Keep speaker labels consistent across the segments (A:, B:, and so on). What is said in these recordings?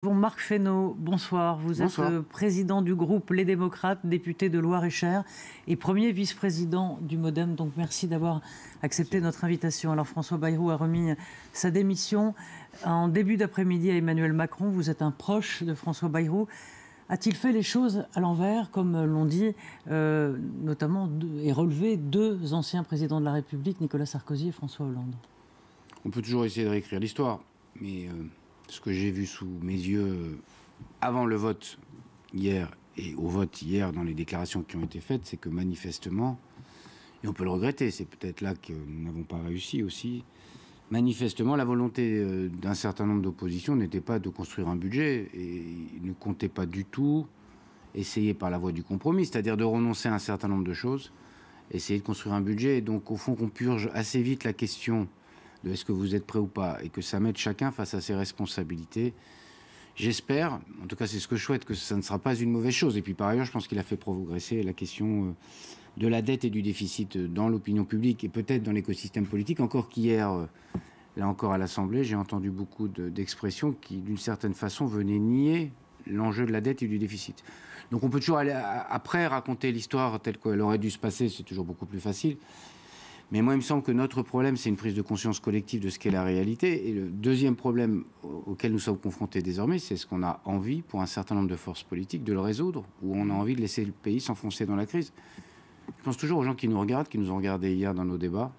A: Bon, Marc Fesneau, bonsoir. Vous êtes président du groupe Les Démocrates, député de Loir-et-Cher et premier vice-président du MoDem. Donc merci d'avoir accepté notre invitation. Alors François Bayrou a remis sa démission en début d'après-midi à Emmanuel Macron. Vous êtes un proche de François Bayrou. A-t-il fait les choses à l'envers, comme l'ont dit notamment et relevé deux anciens présidents de la République, Nicolas Sarkozy et François Hollande?
B: On peut toujours essayer de réécrire l'histoire, mais ce que j'ai vu sous mes yeux avant le vote hier et au vote hier dans les déclarations qui ont été faites, c'est que manifestement, et on peut le regretter, c'est peut-être là que nous n'avons pas réussi aussi, manifestement la volonté d'un certain nombre d'oppositions n'était pas de construire un budget et ne comptait pas du tout essayer par la voie du compromis, c'est-à-dire de renoncer à un certain nombre de choses, essayer de construire un budget, et donc au fond qu'on purge assez vite la question de est-ce que vous êtes prêt ou pas, et que ça mette chacun face à ses responsabilités. J'espère, en tout cas c'est ce que je souhaite, que ça ne sera pas une mauvaise chose. Et puis par ailleurs, je pense qu'il a fait progresser la question de la dette et du déficit dans l'opinion publique et peut-être dans l'écosystème politique. Encore qu'hier, là encore à l'Assemblée, j'ai entendu beaucoup d'expressions qui, d'une certaine façon, venaient nier l'enjeu de la dette et du déficit. Donc on peut toujours aller après raconter l'histoire telle qu'elle aurait dû se passer, c'est toujours beaucoup plus facile. Mais moi, il me semble que notre problème, c'est une prise de conscience collective de ce qu'est la réalité. Et le deuxième problème auquel nous sommes confrontés désormais, c'est ce qu'on a envie, pour un certain nombre de forces politiques, de le résoudre, ou on a envie de laisser le pays s'enfoncer dans la crise. Je pense toujours aux gens qui nous regardent, qui nous ont regardés hier dans nos débats,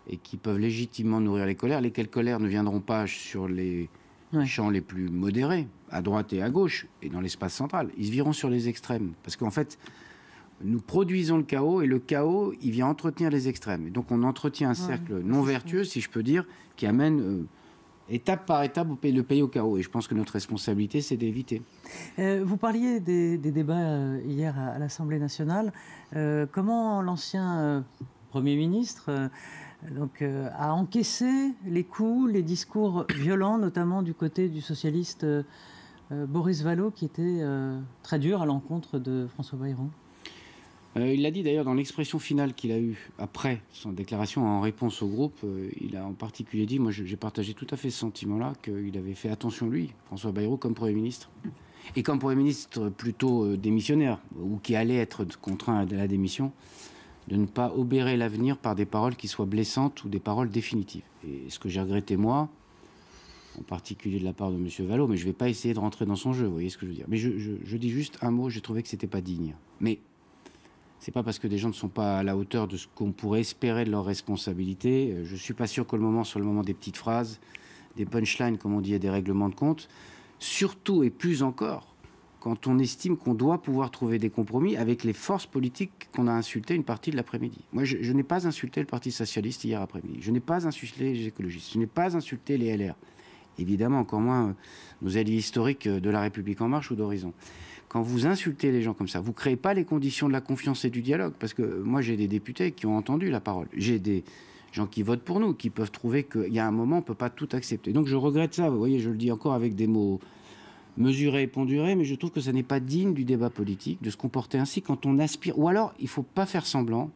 B: et qui peuvent légitimement nourrir les colères. Lesquelles colères ne viendront pas sur les champs les plus modérés, à droite et à gauche, et dans l'espace central. Ils se viront sur les extrêmes. Parce qu'en fait, nous produisons le chaos, et le chaos, il vient entretenir les extrêmes. Et donc on entretient un cercle non vertueux, si je peux dire, qui amène étape par étape le pays au chaos. Et je pense que notre responsabilité, c'est d'éviter.
A: Vous parliez des débats hier à l'Assemblée nationale. Comment l'ancien Premier ministre a encaissé les coups, les discours violents, notamment du côté du socialiste Boris Vallaud, qui était très dur à l'encontre de François Bayrou?
B: Il l'a dit d'ailleurs dans l'expression finale qu'il a eue après son déclaration en réponse au groupe. Il a en particulier dit, moi j'ai partagé tout à fait ce sentiment-là, qu'il avait fait attention lui, François Bayrou, comme Premier ministre. Et comme Premier ministre plutôt démissionnaire, ou qui allait être contraint à la démission, de ne pas obérer l'avenir par des paroles qui soient blessantes ou des paroles définitives. Et ce que j'ai regretté moi, en particulier de la part de M. Vallaud, mais je ne vais pas essayer de rentrer dans son jeu, vous voyez ce que je veux dire. Mais je dis juste un mot, j'ai trouvé que c'était pas digne. Mais c'est pas parce que des gens ne sont pas à la hauteur de ce qu'on pourrait espérer de leurs responsabilités. Je suis pas sûr que le moment soit le moment des petites phrases, des punchlines, comme on dit, et des règlements de compte. Surtout et plus encore, quand on estime qu'on doit pouvoir trouver des compromis avec les forces politiques qu'on a insultées une partie de l'après-midi. Moi, je n'ai pas insulté le Parti socialiste hier après-midi. Je n'ai pas insulté les écologistes. Je n'ai pas insulté les LR. Évidemment, encore moins nos alliés historiques de La République En Marche ou d'Horizon. Quand vous insultez les gens comme ça, vous ne créez pas les conditions de la confiance et du dialogue. Parce que moi, j'ai des députés qui ont entendu la parole. J'ai des gens qui votent pour nous, qui peuvent trouver qu'il y a un moment, on ne peut pas tout accepter. Donc je regrette ça. Vous voyez, je le dis encore avec des mots mesurés et pondérés, mais je trouve que ça n'est pas digne du débat politique de se comporter ainsi quand on aspire. Ou alors, il ne faut pas faire semblant.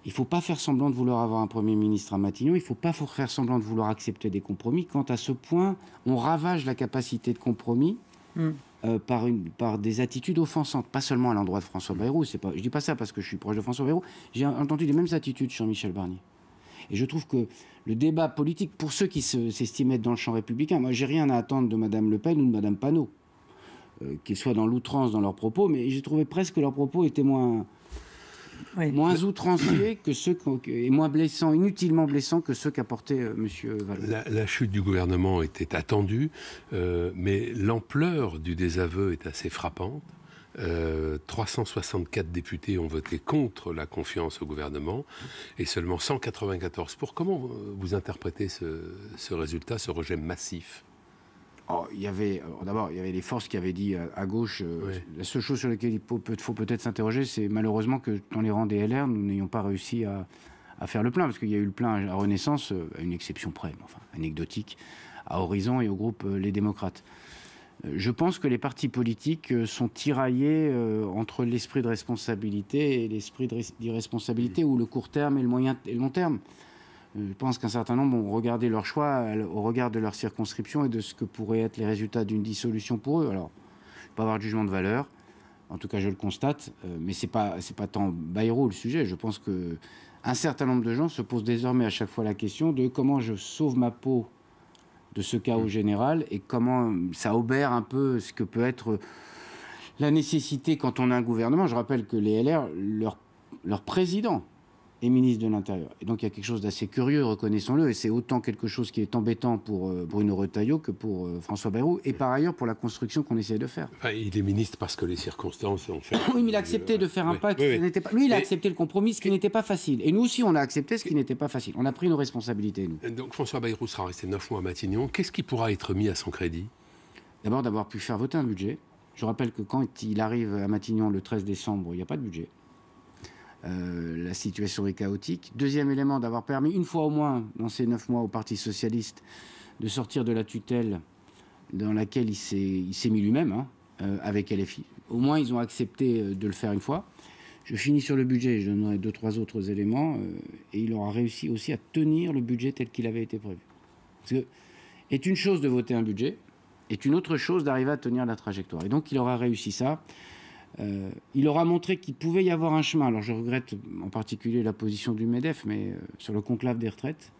B: Il ne faut pas faire semblant de vouloir avoir un Premier ministre à Matignon. Il ne faut pas faire semblant de vouloir accepter des compromis quand, à ce point, on ravage la capacité de compromis par des attitudes offensantes. Pas seulement à l'endroit de François Bayrou. Je ne dis pas ça parce que je suis proche de François Bayrou. J'ai entendu les mêmes attitudes sur Michel Barnier. Et je trouve que le débat politique, pour ceux qui s'estiment être dans le champ républicain, moi, j'ai rien à attendre de Mme Le Pen ou de Mme Panot, qu'ils soient dans l'outrance dans leurs propos, mais j'ai trouvé presque que leurs propos étaient moins outranciers que ceux et moins blessants, inutilement blessants que ceux qu'apportait M. Vallaud.
C: La chute du gouvernement était attendue, mais l'ampleur du désaveu est assez frappante. 364 députés ont voté contre la confiance au gouvernement et seulement 194 pour. Comment vous interprétez ce résultat, ce rejet massif?
B: D'abord, il y avait les forces qui avaient dit à gauche, la seule chose sur laquelle il faut peut-être s'interroger, c'est malheureusement que dans les rangs des LR, nous n'ayons pas réussi à faire le plein, parce qu'il y a eu le plein à Renaissance, à une exception près, enfin anecdotique, à Horizon et au groupe Les Démocrates. Je pense que les partis politiques sont tiraillés entre l'esprit de responsabilité et l'esprit d'irresponsabilité, ou le court terme et le moyen et le long terme. Je pense qu'un certain nombre ont regardé leur choix au regard de leur circonscription et de ce que pourraient être les résultats d'une dissolution pour eux. Alors, je ne vais pas avoir de jugement de valeur. En tout cas, je le constate. Mais ce n'est pas tant Bayrou le sujet. Je pense qu'un certain nombre de gens se posent désormais à chaque fois la question de comment je sauve ma peau de ce chaos général et comment ça obère un peu ce que peut être la nécessité quand on a un gouvernement. Je rappelle que les LR, leur président est ministre de l'Intérieur. Et donc il y a quelque chose d'assez curieux, reconnaissons-le, et c'est autant quelque chose qui est embêtant pour Bruno Retailleau que pour François Bayrou, et par ailleurs pour la construction qu'on essaie de faire.
C: Enfin, il est ministre parce que les circonstances ont fait...
B: Oui, mais il a accepté de faire un pas qui n'était pas... Lui, il a accepté le compromis, ce qui n'était pas facile. Et nous aussi, on a accepté ce qui n'était pas facile. On a pris nos responsabilités, nous.
C: Donc François Bayrou sera resté 9 mois à Matignon. Qu'est-ce qui pourra être mis à son crédit?
B: D'abord, d'avoir pu faire voter un budget. Je rappelle que quand il arrive à Matignon le 13 décembre, il n'y a pas de budget. La situation est chaotique. Deuxième élément, d'avoir permis une fois au moins, dans ces 9 mois, au Parti socialiste de sortir de la tutelle dans laquelle il s'est mis lui-même, avec LFI. Au moins, ils ont accepté de le faire une fois. Je finis sur le budget, je donnerai 2-3 autres éléments, et il aura réussi aussi à tenir le budget tel qu'il avait été prévu. Parce que est une chose de voter un budget, est une autre chose d'arriver à tenir la trajectoire. Et donc, il aura réussi ça. Il aura montré qu'il pouvait y avoir un chemin. Alors je regrette en particulier la position du MEDEF, mais sur le conclave des retraites,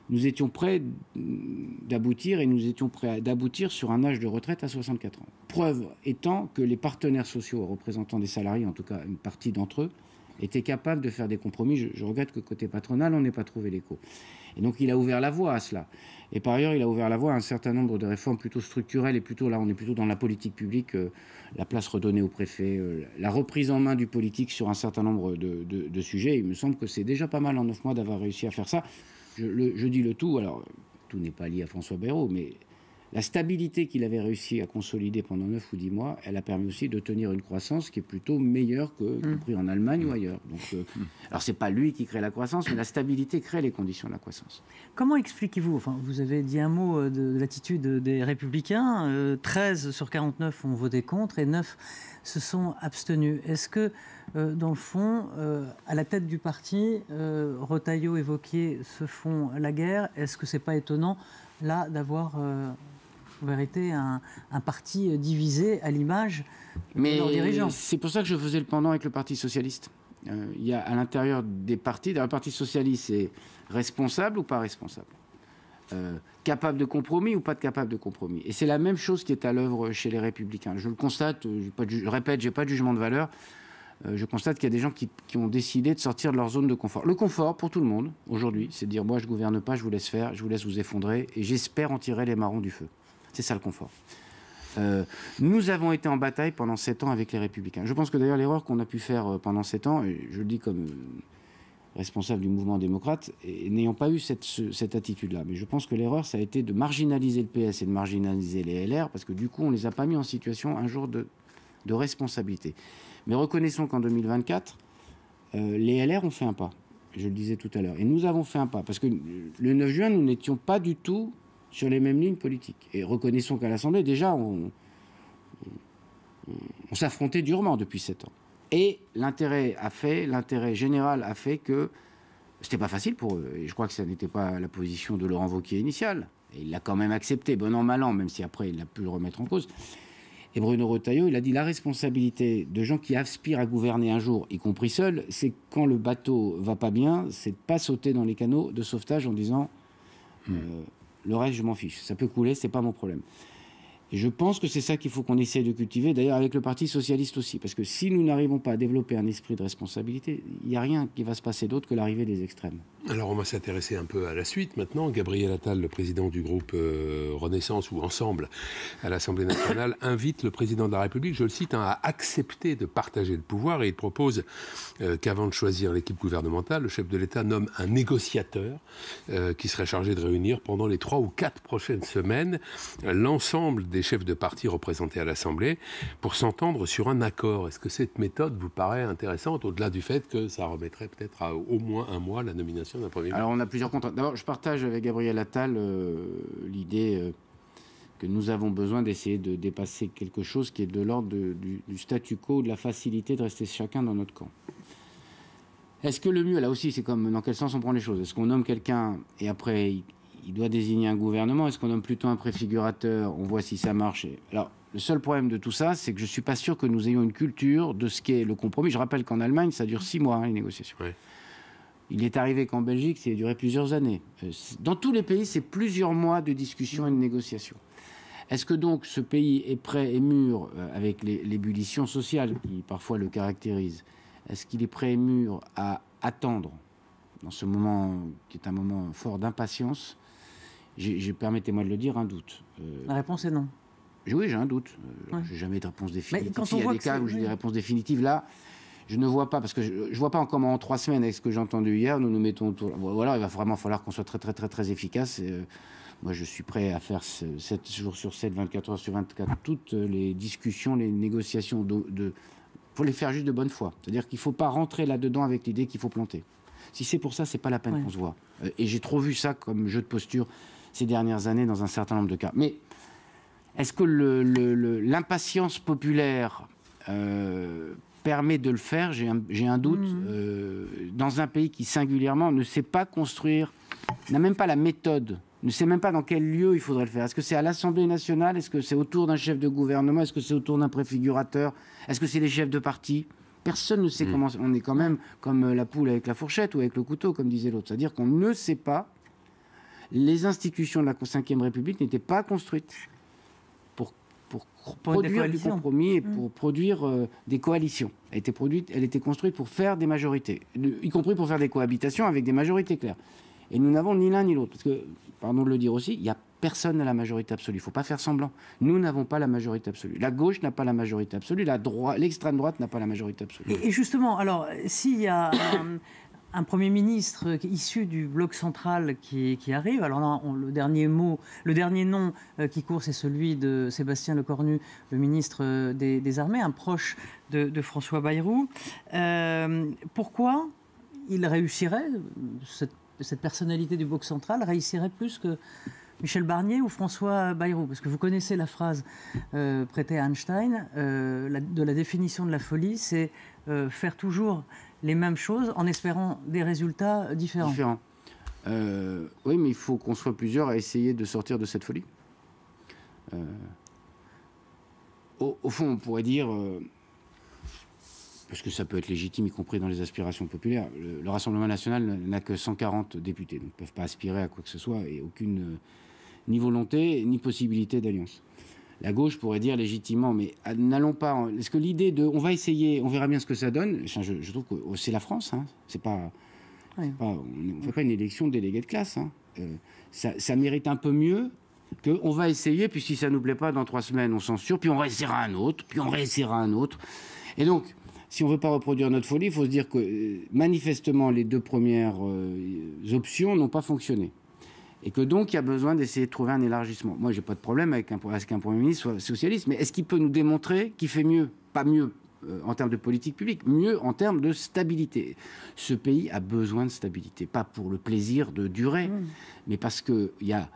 B: nous étions prêts d'aboutir et nous étions prêts d'aboutir sur un âge de retraite à 64 ans. Preuve étant que les partenaires sociaux, représentants des salariés, en tout cas une partie d'entre eux, étaient capables de faire des compromis. Je regrette que côté patronal, on n'ait pas trouvé l'écho. Et donc il a ouvert la voie à cela. Et par ailleurs, il a ouvert la voie à un certain nombre de réformes plutôt structurelles et plutôt là, on est plutôt dans la politique publique, la place redonnée au préfet, la reprise en main du politique sur un certain nombre de sujets. Il me semble que c'est déjà pas mal en 9 mois d'avoir réussi à faire ça. Je dis le tout, alors tout n'est pas lié à François Bayrou, mais la stabilité qu'il avait réussi à consolider pendant 9 ou 10 mois, elle a permis aussi de tenir une croissance qui est plutôt meilleure que compris en Allemagne ou ailleurs. Donc, alors, c'est pas lui qui crée la croissance, mais la stabilité crée les conditions de la croissance.
A: Comment expliquez-vous, enfin, vous avez dit un mot de l'attitude des Républicains, 13 sur 49 ont voté contre et 9 se sont abstenus. Est-ce que, dans le fond, à la tête du parti, Retailleau et Wauquiez se font la guerre? Est-ce que c'est pas étonnant, là, d'avoir... en vérité, un parti divisé à l'image de leurs dirigeants.
B: C'est pour ça que je faisais le pendant avec le Parti socialiste. Il y a à l'intérieur des partis, dans le Parti socialiste, c'est responsable ou pas responsable, capable de compromis ou pas capable de compromis. Et c'est la même chose qui est à l'œuvre chez les Républicains. Je le constate, je répète, je n'ai pas de jugement de valeur. Je constate qu'il y a des gens qui ont décidé de sortir de leur zone de confort. Le confort, pour tout le monde, aujourd'hui, c'est de dire, moi, je ne gouverne pas, je vous laisse faire, je vous laisse vous effondrer, et j'espère en tirer les marrons du feu. C'est ça le confort. Nous avons été en bataille pendant 7 ans avec les Républicains. Je pense que d'ailleurs l'erreur qu'on a pu faire pendant 7 ans, et je le dis comme responsable du mouvement démocrate, et n'ayant pas eu cette attitude-là, mais je pense que l'erreur, ça a été de marginaliser le PS et de marginaliser les LR, parce que du coup, on ne les a pas mis en situation un jour de responsabilité. Mais reconnaissons qu'en 2024, les LR ont fait un pas. Je le disais tout à l'heure. Et nous avons fait un pas, parce que le 9 juin, nous n'étions pas du tout sur les mêmes lignes politiques. Et reconnaissons qu'à l'Assemblée, déjà, on s'affrontait durement depuis 7 ans. Et l'intérêt général a fait que c'était pas facile pour eux. Et je crois que ça n'était pas la position de Laurent Wauquiez initiale. Et il l'a quand même accepté, bon an, mal an, même si après, il a pu le remettre en cause. Et Bruno Retailleau, il a dit la responsabilité de gens qui aspirent à gouverner un jour, y compris seuls, c'est quand le bateau va pas bien, c'est de pas sauter dans les canaux de sauvetage en disant le reste, je m'en fiche. Ça peut couler, c'est pas mon problème. Et je pense que c'est ça qu'il faut qu'on essaie de cultiver, d'ailleurs avec le Parti socialiste aussi, parce que si nous n'arrivons pas à développer un esprit de responsabilité, il n'y a rien qui va se passer d'autre que l'arrivée des extrêmes.
C: Alors on va s'intéresser un peu à la suite maintenant. Gabriel Attal, le président du groupe Renaissance ou Ensemble à l'Assemblée nationale, invite le président de la République, je le cite, à accepter de partager le pouvoir, et il propose qu'avant de choisir l'équipe gouvernementale, le chef de l'État nomme un négociateur qui serait chargé de réunir pendant les 3 ou 4 prochaines semaines l'ensemble des chefs de parti représentés à l'Assemblée pour s'entendre sur un accord. Est-ce que cette méthode vous paraît intéressante, au-delà du fait que ça remettrait peut-être à au moins un mois la nomination d'un Premier ministre?
B: Alors on a plusieurs contraintes. D'abord, je partage avec Gabriel Attal l'idée que nous avons besoin d'essayer de dépasser quelque chose qui est de l'ordre du statu quo, de la facilité de rester chacun dans notre camp. Est-ce que le mieux, là aussi, c'est comme dans quel sens on prend les choses? Est-ce qu'on nomme quelqu'un et après il doit désigner un gouvernement? Est-ce qu'on nomme plutôt un préfigurateur? On voit si ça marche. Alors, le seul problème de tout ça, c'est que je ne suis pas sûr que nous ayons une culture de ce qu'est le compromis. Je rappelle qu'en Allemagne, ça dure 6 mois, les négociations. Oui. Il est arrivé qu'en Belgique, ça a duré plusieurs années. Dans tous les pays, c'est plusieurs mois de discussion et de négociation. Est-ce que donc ce pays est prêt et mûr, avec l'ébullition sociale qui parfois le caractérise, est-ce qu'il est prêt et mûr à attendre dans ce moment qui est un moment fort d'impatience? Permettez-moi de le dire, un doute.
A: La réponse est non.
B: Oui, j'ai un doute. Ouais. Je n'ai jamais de réponse définitive. S'il y a des cas où j'ai des réponses définitives, là, je ne vois pas, parce que je ne vois pas comment en 3 semaines, avec ce que j'ai entendu hier, nous nous mettons autour. Voilà, il va vraiment falloir qu'on soit très, très, très, très efficace. Moi, je suis prêt à faire 7 jours sur 7, 24 heures sur 24, toutes les discussions, les négociations, pour les faire juste de bonne foi. C'est-à-dire qu'il ne faut pas rentrer là-dedans avec l'idée qu'il faut planter. Si c'est pour ça, ce n'est pas la peine qu'on se voit. Et j'ai trop vu ça comme jeu de posture ces dernières années dans un certain nombre de cas. Mais est-ce que l'impatience populaire permet de le faire? J'ai un doute. Dans un pays qui, singulièrement, ne sait pas construire, n'a même pas la méthode, ne sait même pas dans quel lieu il faudrait le faire. Est-ce que c'est à l'Assemblée nationale? Est-ce que c'est autour d'un chef de gouvernement? Est-ce que c'est autour d'un préfigurateur? Est-ce que c'est les chefs de parti? Personne ne sait comment... On est quand même comme la poule avec la fourchette ou avec le couteau, comme disait l'autre. C'est-à-dire qu'on ne sait pas. Les institutions de la Ve République n'étaient pas construites pour produire du compromis et pour produire des coalitions. Elle était construite pour faire des majorités, y compris pour faire des cohabitations avec des majorités claires. Et nous n'avons ni l'un ni l'autre. Parce que, pardon de le dire aussi, il n'y a personne à la majorité absolue. Il ne faut pas faire semblant. Nous n'avons pas la majorité absolue. La gauche n'a pas la majorité absolue. L'extrême droite n'a pas la majorité absolue.
A: Et justement, alors, s'il y a un Premier ministre issu du bloc central qui arrive, alors là, le dernier nom qui court, c'est celui de Sébastien Lecornu, le ministre des Armées, un proche de François Bayrou. Pourquoi il réussirait, cette personnalité du bloc central réussirait plus que Michel Barnier ou François Bayrou? Parce que vous connaissez la phrase prêtée à Einstein de la définition de la folie, c'est faire toujours les mêmes choses en espérant des résultats différents.
B: Oui, mais il faut qu'on soit plusieurs à essayer de sortir de cette folie. Au fond, on pourrait dire... parce que ça peut être légitime, y compris dans les aspirations populaires. Le Rassemblement national n'a que 140 députés, donc ils ne peuvent pas aspirer à quoi que ce soit, et aucune ni volonté, ni possibilité d'alliance. La gauche pourrait dire légitimement, mais n'allons pas... Est-ce que l'idée de... On va essayer, on verra bien ce que ça donne, je trouve que c'est la France, hein, c'est pas... on ne fait pas une élection de délégués de classe. Hein. Ça mérite un peu mieux qu'on va essayer, puis si ça ne nous plaît pas, dans 3 semaines, on censure, puis on réessayera un autre, puis on réessayera un autre. Et donc... Si on ne veut pas reproduire notre folie, il faut se dire que manifestement les 2 premières options n'ont pas fonctionné. Et que donc il y a besoin d'essayer de trouver un élargissement. Moi, je n'ai pas de problème avec qu'un Premier ministre soit socialiste, mais est-ce qu'il peut nous démontrer qu'il fait mieux? Pas mieux en termes de politique publique, mieux en termes de stabilité. Ce pays a besoin de stabilité, pas pour le plaisir de durer, mais parce qu'il y a...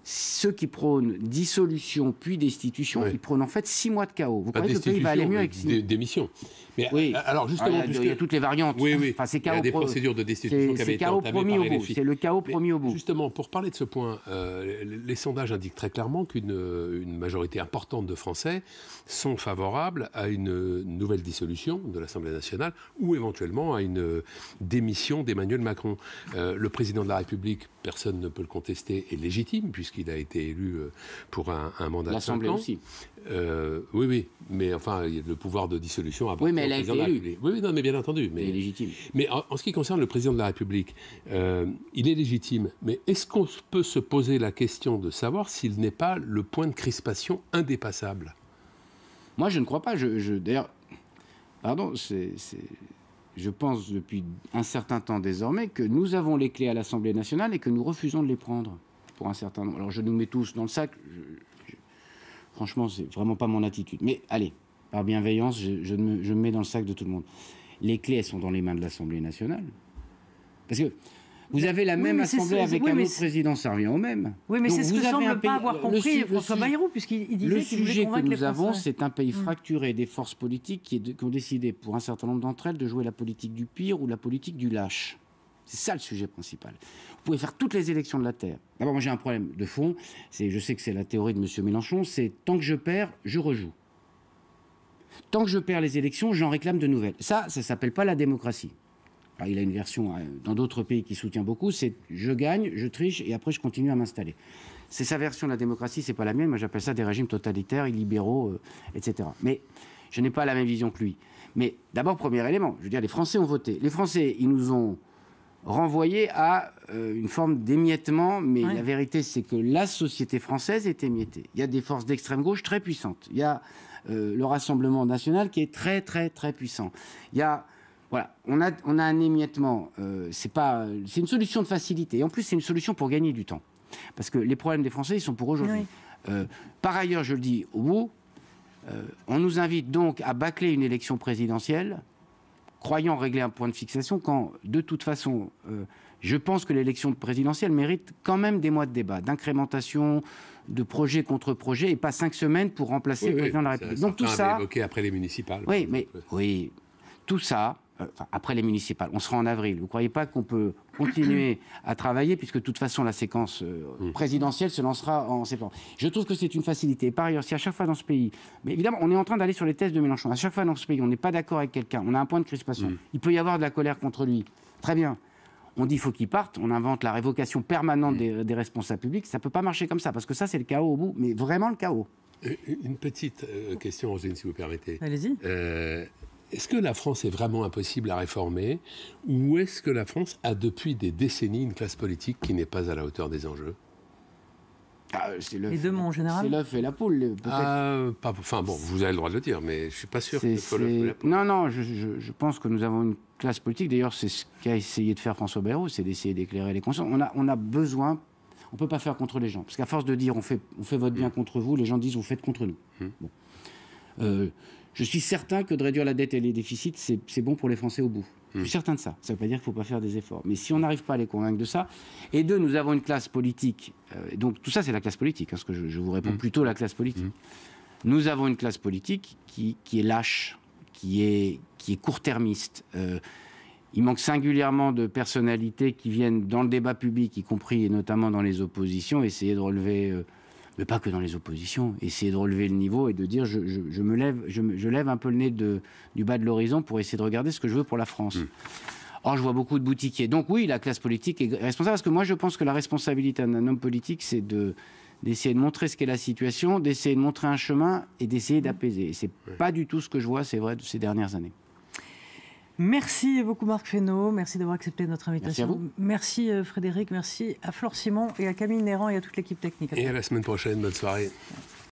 B: Ceux qui prônent dissolution puis destitution, ils prônent en fait 6 mois de chaos. Vous croyez que le pays va aller mieux avec 6 mois?
C: Démission. Mais
B: oui.
C: Alors justement,
B: il y a toutes les variantes.
C: Oui, oui.
B: Enfin, c'est
C: il y a des procédures de destitution qui avaient été entamées par LFI.
B: C'est le chaos promis au bout.
C: Justement, pour parler de ce point, les sondages indiquent très clairement qu'une majorité importante de Français sont favorables à une nouvelle dissolution de l'Assemblée nationale ou éventuellement à une démission d'Emmanuel Macron. Le président de la République, personne ne peut le contester, est légitime puisqu'il a été élu pour un mandat de 5 ans.
B: L'Assemblée aussi.
C: Oui, mais enfin, le pouvoir de dissolution a...
B: Oui, mais elle a été élue.
C: Oui, non, mais bien entendu.
B: Mais il est légitime.
C: Mais en ce qui concerne le président de la République, il est légitime, mais est-ce qu'on peut se poser la question de savoir s'il n'est pas le point de crispation indépassable?
B: Moi, je ne crois pas. D'ailleurs, pardon, je pense depuis un certain temps désormais que nous avons les clés à l'Assemblée nationale et que nous refusons de les prendre pour un certain nombre. Alors, je nous mets tous dans le sac. Franchement, c'est vraiment pas mon attitude. Mais allez, par bienveillance, je me mets dans le sac de tout le monde. Les clés, elles sont dans les mains de l'Assemblée nationale. Parce que Vous avez la même assemblée avec un autre président, ça revient au même.
A: Oui, mais c'est ce que semble pas avoir compris François Bayrou, puisqu'il disait qu'il voulait convaincre les Français.
B: Le sujet que nous avons, c'est un pays fracturé des forces politiques qui ont décidé, pour un certain nombre d'entre elles, de jouer la politique du pire ou la politique du lâche. C'est ça le sujet principal. Vous pouvez faire toutes les élections de la Terre. D'abord, moi j'ai un problème de fond. Je sais que c'est la théorie de M. Mélenchon, c'est tant que je perds, je rejoue. Tant que je perds les élections, j'en réclame de nouvelles. Ça s'appelle pas la démocratie. Alors, il a une version dans d'autres pays qui soutient beaucoup, c'est je gagne, je triche et après je continue à m'installer. C'est sa version de la démocratie, c'est pas la mienne. Moi j'appelle ça des régimes totalitaires, illibéraux, etc. Mais je n'ai pas la même vision que lui. Mais d'abord, premier élément, je veux dire, les Français ont voté. Les Français, ils nous ont renvoyés à une forme d'émiettement, mais la vérité c'est que la société française est émiettée. Il y a des forces d'extrême gauche très puissantes. Il y a le Rassemblement national qui est très très très puissant. Il y a Voilà, on a un émiettement. C'est une solution de facilité. Et en plus, c'est une solution pour gagner du temps. Parce que les problèmes des Français, ils sont pour aujourd'hui. Oui. Par ailleurs, je le dis au bout, on nous invite donc à bâcler une élection présidentielle, croyant régler un point de fixation, quand, de toute façon, je pense que l'élection présidentielle mérite quand même des mois de débat, d'incrémentation, de projet contre projet, et pas 5 semaines pour remplacer le président de la République.
C: Donc tout ça... évoqué après les municipales.
B: Oui, mais oui, tout ça... après les municipales, on sera en avril. Vous ne croyez pas qu'on peut continuer à travailler, puisque de toute façon la séquence présidentielle se lancera en septembre. Je trouve que c'est une facilité. Par ailleurs, si à chaque fois dans ce pays, mais évidemment on est en train d'aller sur les thèses de Mélenchon, à chaque fois dans ce pays on n'est pas d'accord avec quelqu'un, on a un point de crispation, il peut y avoir de la colère contre lui, très bien. On dit qu'il faut qu'il parte, on invente la révocation permanente des responsables publics, ça ne peut pas marcher comme ça, parce que ça c'est le chaos au bout, mais vraiment le chaos.
C: Une petite question, Roselyne, si vous permettez.
A: Allez-y.
C: Est-ce que la France est vraiment impossible à réformer, ou est-ce que la France a depuis des décennies une classe politique qui n'est pas à la hauteur des enjeux ?
A: Les deux mots en général.
B: C'est l'œuf et la poule, peut-être.
C: Enfin bon, vous avez le droit de le dire, mais je ne suis pas sûr que ce soit l'œuf et la poule.
B: Non, je pense que nous avons une classe politique. D'ailleurs, c'est ce qu'a essayé de faire François Bayrou, c'est d'essayer d'éclairer les consciences. On a besoin... On ne peut pas faire contre les gens. Parce qu'à force de dire on fait votre bien contre vous, les gens disent vous faites contre nous. Bon. Je suis certain que de réduire la dette et les déficits, c'est bon pour les Français au bout. Je suis certain de ça. Ça ne veut pas dire qu'il ne faut pas faire des efforts. Mais si on n'arrive pas à les convaincre de ça, et deux, nous avons une classe politique, donc tout ça c'est la classe politique, parce que je vous réponds plutôt la classe politique. Nous avons une classe politique qui est lâche, qui est court-termiste. Il manque singulièrement de personnalités qui viennent dans le débat public, y compris et notamment dans les oppositions, essayer de relever... mais pas que dans les oppositions, essayer de relever le niveau et de dire je lève un peu le nez du bas de l'horizon pour essayer de regarder ce que je veux pour la France. Or, je vois beaucoup de boutiquiers. Donc oui, la classe politique est responsable, parce que moi je pense que la responsabilité d'un homme politique, c'est d'essayer de montrer ce qu'est la situation, d'essayer de montrer un chemin et d'essayer d'apaiser. Et c'est pas du tout ce que je vois, c'est vrai, de ces dernières années.
A: Merci beaucoup Marc Fesneau, merci d'avoir accepté notre invitation.
B: Merci à vous.
A: Merci Frédéric, merci à Flore Simon et à Camille Néran et à toute l'équipe technique.
C: Et à la semaine prochaine, bonne soirée.